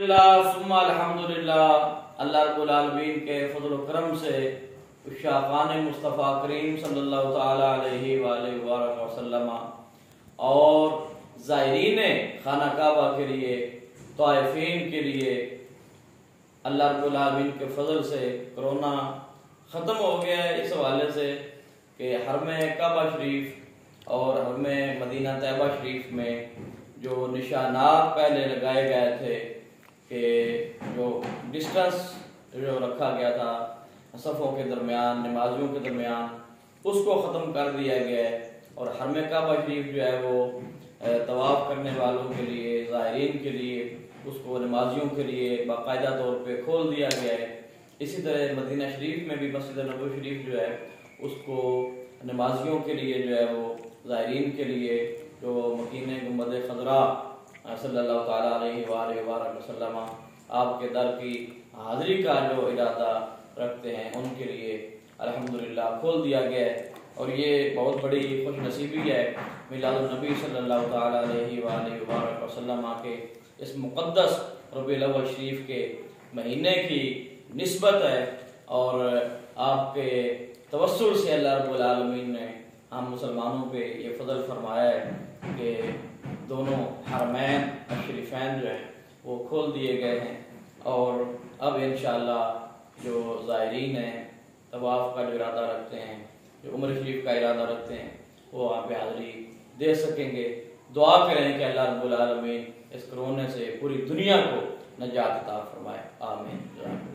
ثم الحمدللہ اللہ رب العالمین کے فضل و کرم سے شاقان مصطفیٰ کریم صلی اللہ تعالیٰ علیہ وآلہ وسلم اور زائرین خانہ کعبہ کے لیے، طائفین کے لیے اللہ رب العالمین کے فضل سے کرونا ختم ہو گیا ہے، اس حوالے سے کہ حرم کعبہ شریف اور حرم مدینہ طیبہ شریف میں جو نشانات پہلے لگائے گئے تھے کہ جو ڈسٹنس جو رکھا گیا تھا صفوں کے درمیان، نمازیوں کے درمیان، اس کو ختم کر دیا گیا ہے اور حرم کعبہ شریف جو ہے وہ طواف کرنے والوں کے لیے، زائرین کے لیے، اس کو نمازیوں کے لیے باقاعدہ طور پہ کھول دیا گیا ہے۔ اسی طرح مدینہ شریف میں بھی مسجد نبوی شریف جو ہے اس کو نمازیوں کے لیے جو ہے وہ زائرین کے لیے جو مکین گنبد خضرا صلی اللہ تعالیٰ علیہ وآلہ وسلم آپ کے در کی حاضری کا جو ارادہ رکھتے ہیں ان کے لیے الحمدللہ کھول دیا گیا ہے۔ اور یہ بہت بڑی خوش نصیبی ہے میلاد النبی صلی اللہ تعالیٰ علیہ وآلہ وسلم کے اس مقدس ربیع الاول شریف کے مہینے کی نسبت ہے، اور آپ کے توسل سے اللہ رب العالمین نے ہم مسلمانوں پہ یہ فضل فرمایا ہے کہ دونوں حرمین شریفین جو ہیں وہ کھول دیے گئے ہیں، اور اب انشاءاللہ جو زائرین ہیں طواف کا جو ارادہ رکھتے ہیں، جو عمرہ شریف کا ارادہ رکھتے ہیں، وہ وہاں پہ حاضری دے سکیں گے۔ دعا کریں کہ اللہ رب العالمین اس کرونے سے پوری دنیا کو نجات عطا فرمائے، آمین۔